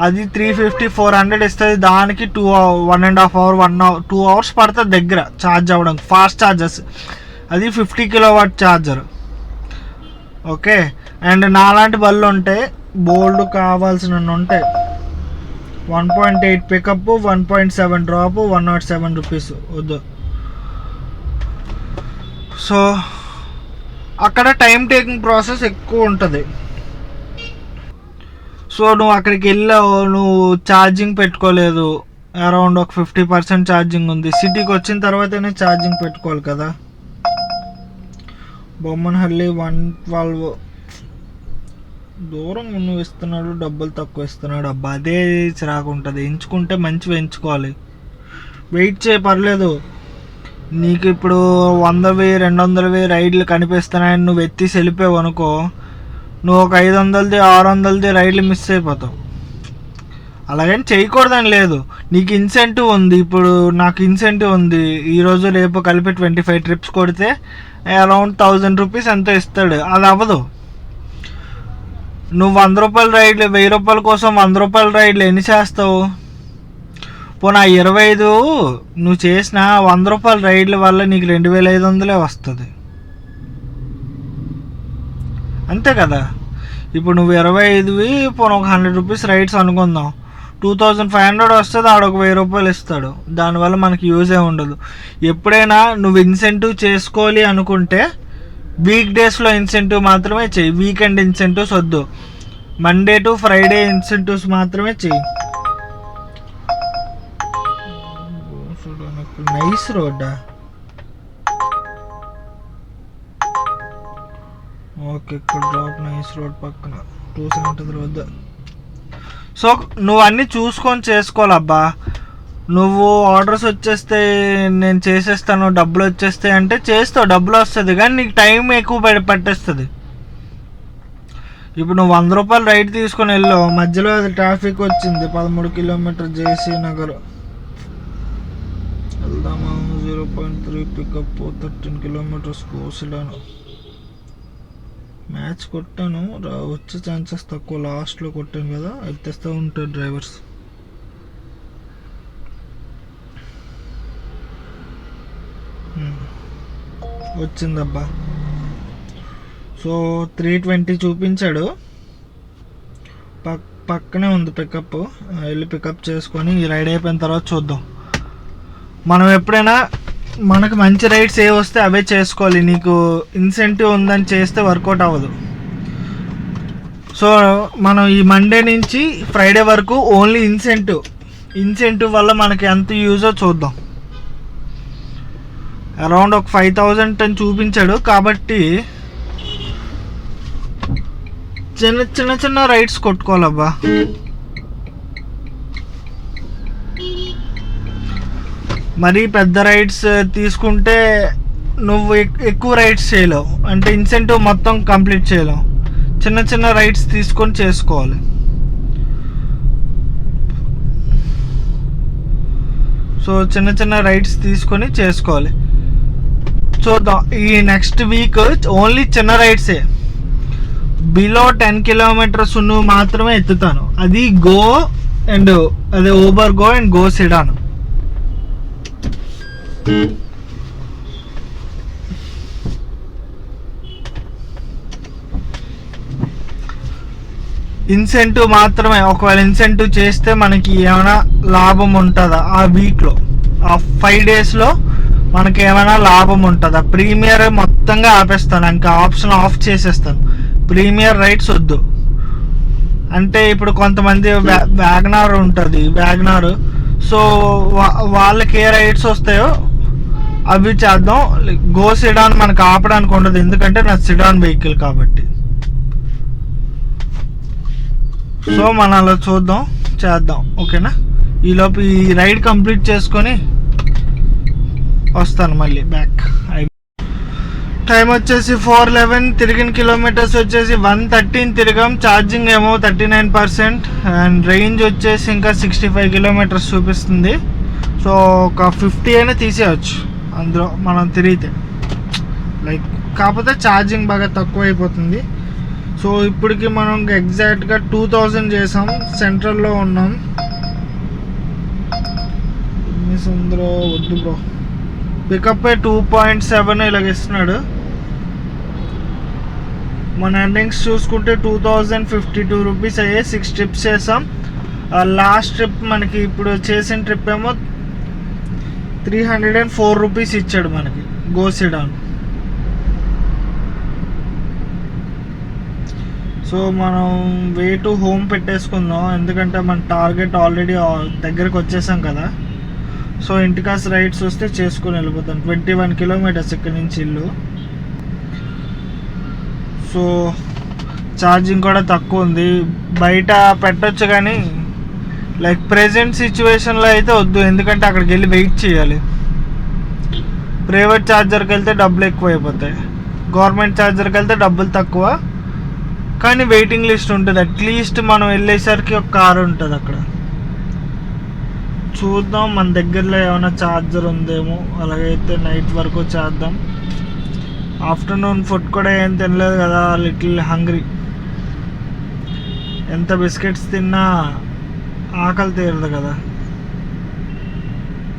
అది 350-400 ఇస్తుంది. దానికి 1.5 అవర్ 2 అవర్స్ పడుతుంది దగ్గర ఛార్జ్ అవ్వడానికి. ఫాస్ట్ ఛార్జెస్, అది 50 కిలోవాట్ ఛార్జర్. ఓకే, అండ్ నాలాంటి బళ్ళు ఉంటాయి, బోల్డ్ కావాల్సిన ఉంటాయి. 1.8 పికప్, 1.7 డ్రాప్, 107 రూపీస్ వద్దు. సో అక్కడ టైం టేకింగ్ ప్రాసెస్ ఎక్కువ ఉంటుంది. సో నువ్వు అక్కడికి వెళ్ళావు, నువ్వు ఛార్జింగ్ పెట్టుకోలేదు, అరౌండ్ ఒక 50% ఛార్జింగ్ ఉంది. సిటీకి వచ్చిన తర్వాతనే ఛార్జింగ్ పెట్టుకోవాలి కదా. బొమ్మనహల్లి 112 దూరం నువ్వు ఇస్తున్నాడు, డబ్బులు తక్కువ ఇస్తున్నాడు. అబ్బా అదే చిరాకు ఉంటుంది. ఎంచుకుంటే మంచివి ఎంచుకోవాలి. వెయిట్ చేయ పర్లేదు. నీకు ఇప్పుడు 100,000-200,000 రైడ్లు కనిపిస్తున్నాయని నువ్వు ఎత్తి వెళ్ళిపోయావు అనుకో, నువ్వు ఒక 500-600 రైడ్లు మిస్ అయిపోతావు. అలాగని చేయకూడదని లేదు. నీకు ఇన్సెంటివ్ ఉంది. ఇప్పుడు నాకు ఇన్సెంటివ్ ఉంది, ఈరోజు రేపు కలిపి 25 ట్రిప్స్ కొడితే అరౌండ్ 1000 రూపీస్ ఎంతో ఇస్తాడు. అది అవ్వదు. నువ్వు 100 రూపాయల రైడ్లు, 1000 రూపాయల కోసం 100 రూపాయల రైడ్లు ఎన్ని చేస్తావు? పోనా 25 నువ్వు చేసిన 100 రూపాయల రైడ్ల వల్ల నీకు 2500 వస్తుంది, అంతే కదా. ఇప్పుడు నువ్వు 25వి పోనీ ఒక 100 రూపీస్ రైడ్స్ అనుకుందాం, 2500 వస్తుంది. ఆడొక 1000 రూపాయలు ఇస్తాడు. దానివల్ల మనకి యూజే ఉండదు. ఎప్పుడైనా నువ్వు ఇన్సెంటివ్ చేసుకోవాలి అనుకుంటే వీక్ డేస్లో ఇన్సెంటివ్ మాత్రమే చెయ్యి. వీకెండ్ ఇన్సెంటివ్స్ వద్దు. మండే టు ఫ్రైడే ఇన్సెంటివ్స్ మాత్రమే చెయ్యి. నైస్ రోడ్డా? ఓకే, ఇక్కడ డ్రాప్ నైస్ రోడ్ పక్కన 270 వద్ద. సో నువ్వు అన్నీ చూసుకొని చేసుకోవాలబ్బా. నువ్వు ఆర్డర్స్ వచ్చేస్తే నేను చేసేస్తాను, డబ్బులు వచ్చేస్తాయి అంటే చేస్తావు, డబ్బులు వస్తుంది, కానీ నీకు టైం ఎక్కువ పట్టేస్తుంది. ఇప్పుడు నువ్వు 100 రూపాయలు రైడ్ తీసుకొని వెళ్ళావు, మధ్యలో అది ట్రాఫిక్ వచ్చింది, 13 కిలోమీటర్ జేసీ నగర్ వెళ్దామా, 0.3 పికప్, 13 కిలోమీటర్స్ కోసిలాను. మ్యాచ్ కొట్టాను, వచ్చే ఛాన్సెస్ తక్కువ. లాస్ట్లో కొట్టాను కదా, ఎత్తేస్తూ ఉంటారు డ్రైవర్స్. వచ్చిందబ్బా. సో 320 చూపించాడు, పక్కనే ఉంది పికప్. వెళ్ళి పికప్ చేసుకొని ఈ రైడ్ అయిపోయిన తర్వాత చూద్దాం. మనం ఎప్పుడైనా మనకు మంచి రైడ్స్ ఏ వస్తే అవే చేసుకోవాలి. నీకు ఇన్సెంటివ్ ఉందని చేస్తే వర్కౌట్ అవ్వదు. సో మనం ఈ మండే నుంచి ఫ్రైడే వరకు ఓన్లీ ఇన్సెంటివ్ వల్ల మనకి ఎంత యూజో చూద్దాం. అరౌండ్ ఒక 5000 అని చూపించాడు కాబట్టి చిన్న రైడ్స్ కొట్టుకోవాలబ్బా. మరీ పెద్ద రైడ్స్ తీసుకుంటే నువ్వు ఎక్కువ రైడ్స్ చేయలేవు, అంటే ఇన్సెంటివ్ మొత్తం కంప్లీట్ చేయలేవు. చిన్న చిన్న రైడ్స్ తీసుకొని చేసుకోవాలి. సో చిన్న చిన్న రైడ్స్ తీసుకొని చేసుకోవాలి. చూద్దాం, ఈ నెక్స్ట్ వీక్ ఓన్లీ చిన్న రైడ్సే. బిలో 10 కిలోమీటర్స్ నువ్వు మాత్రమే ఎత్తుతాను. అది గో అండ్ అదే Uber go and go sedan. Incentive మాత్రమే. ఒకవేళ ఇన్సెంటివ్ చేస్తే మనకి ఏమైనా లాభం ఉంటుందా ఆ వీక్లో, ఆ 5 డేస్లో మనకి ఏమైనా లాభం ఉంటుందా? ప్రీమియర్ మొత్తంగా ఆపేస్తాను, ఇంకా ఆప్షన్ ఆఫ్ చేసేస్తాను. ప్రీమియర్ రైడ్స్ వద్దు. అంటే ఇప్పుడు కొంతమంది వ్యాగనార్ ఉంటుంది, వ్యాగనార్. సో వాళ్ళకి ఏ రైడ్స్ వస్తాయో అవి చేద్దాం. గో సిడాన్ మనకు ఆపడానికి ఉండదు, ఎందుకంటే నా సిడాన్ వెహికల్ కాబట్టి. సో మనం అలా చూద్దాం, చేద్దాం. ఓకేనా? ఈలోపు ఈ రైడ్ కంప్లీట్ చేసుకొని వస్తాను మళ్ళీ బ్యాక్. టైం వచ్చేసి 4:11. తిరిగిన కిలోమీటర్స్ వచ్చేసి 113 తిరిగాం. ఛార్జింగ్ ఏమో 39% అండ్ రేంజ్ వచ్చేసి ఇంకా 65 కిలోమీటర్స్ చూపిస్తుంది. సో ఒక 50 అయినా తీసేయచ్చు అందులో మనం తిరిగితే. లైక్ కాకపోతే ఛార్జింగ్ బాగా తక్కువ అయిపోతుంది. సో ఇప్పటికి మనం ఎగ్జాక్ట్గా 2000 చేసాం. సెంట్రల్లో ఉన్నాం. అందులో వద్దు బ్రో, పికప్ 2.7 ఇలాగ ఇస్తున్నాడు. మన ఎర్నింగ్స్ చూసుకుంటే 2052 రూపీస్ అయ్యాయి. 6 ట్రిప్స్ చేసాం. లాస్ట్ ట్రిప్ మనకి ఇప్పుడు చేసిన ట్రిప్ ఏమో 304 రూపీస్ ఇచ్చాడు మనకి గో సిడాన్. సో మనం వే టు హోమ్ పెట్టేసుకుందాం, ఎందుకంటే మన టార్గెట్ ఆల్రెడీ దగ్గరకు వచ్చేసాం కదా. సో ఇంటికాస్ రైడ్స్ వస్తే చేసుకొని వెళ్ళిపోతాం. 21 కిలోమీటర్స్ ఇక్కడ నుంచి ఇల్లు. సో ఛార్జింగ్ కూడా తక్కువ ఉంది. బయట పెట్టొచ్చు కానీ లైక్ ప్రెజెంట్ సిచ్యువేషన్లో అయితే వద్దు, ఎందుకంటే అక్కడికి వెళ్ళి వెయిట్ చేయాలి. ప్రైవేట్ ఛార్జర్కి వెళ్తే డబ్బులు ఎక్కువ అయిపోతాయి, గవర్నమెంట్ ఛార్జర్కి వెళ్తే డబ్బులు తక్కువ, కానీ వెయిటింగ్ లిస్ట్ ఉంటుంది. అట్లీస్ట్ మనం వెళ్ళేసరికి ఒక కారు ఉంటుంది అక్కడ. చూద్దాం మన దగ్గరలో ఏమైనా ఛార్జర్ ఉందేమో, అలాగైతే నైట్ వరకు చేద్దాం. ఆఫ్టర్నూన్ ఫుడ్ కూడా ఏం తినలేదు కదా, లిటిల్ హంగ్రీ. ఎంత బిస్కెట్స్ తిన్నా ఆకలి తీరదు కదా.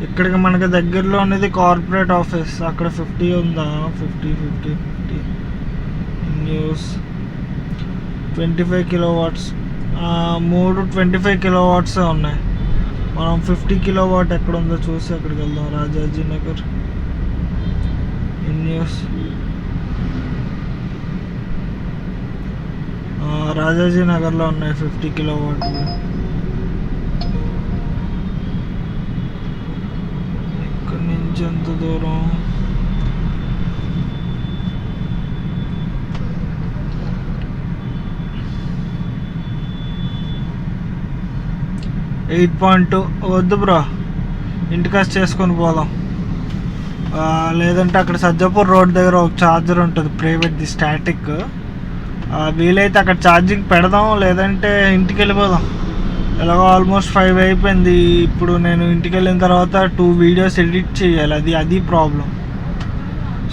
ఇక్కడికి మనకి దగ్గరలో ఉన్నది కార్పొరేట్ ఆఫీస్, అక్కడ 50 ఉందా? 50 న్యూస్ 25 కిలోవాట్స్. 3 25 కిలోవాట్స్ ఉన్నాయి. మనం 50 కిలోవాట్ ఎక్కడ ఉందో చూసి అక్కడికి వెళ్దాం. రాజాజీ నగర్ న్యూస్. రాజాజీ నగర్లో ఉన్నాయి 50 కిలోవాట్. ఇక్కడి నుంచి ఎంత దూరం? .2 వద్దు బ్రో, ఇంటికాస్ చేసుకొని పోదాం. లేదంటే అక్కడ సజ్జపూర్ రోడ్ దగ్గర ఒక ఛార్జర్ ఉంటుంది ప్రైవేట్ది, స్టాటిక్. వీలైతే అక్కడ ఛార్జింగ్ పెడదాం, లేదంటే ఇంటికి వెళ్ళిపోదాం. ఎలాగో ఆల్మోస్ట్ 5 అయిపోయింది. ఇప్పుడు నేను ఇంటికి వెళ్ళిన తర్వాత 2 వీడియోస్ ఎడిట్ చేయాలి, అది ప్రాబ్లం.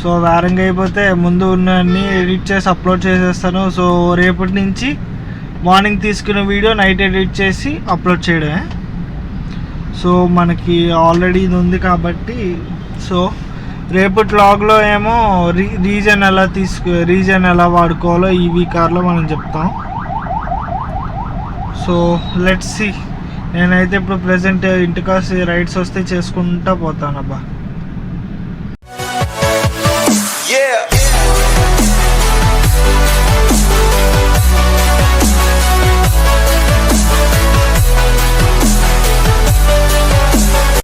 సో వేరంగా అయిపోతే ముందు ఉన్నవన్నీ ఎడిట్ చేసి అప్లోడ్ చేసేస్తాను. సో రేపటి నుంచి మార్నింగ్ తీసుకున్న వీడియో నైట్ ఎడిట్ చేసి అప్లోడ్ చేయడమే. సో మనకి ఆల్రెడీ ఇది ఉంది కాబట్టి, సో రేపటి వ్లాగ్లో ఏమో రీజన్ ఎలా వాడుకోవాలో ఈవీ కార్లో మనం చెప్తాం. So let's see. నేనైతే ఇప్పుడు ప్రెజెంట్ ఇంటికాసి రైడ్స్ వస్తే చేసుకుంటా పోతాను అబ్బా.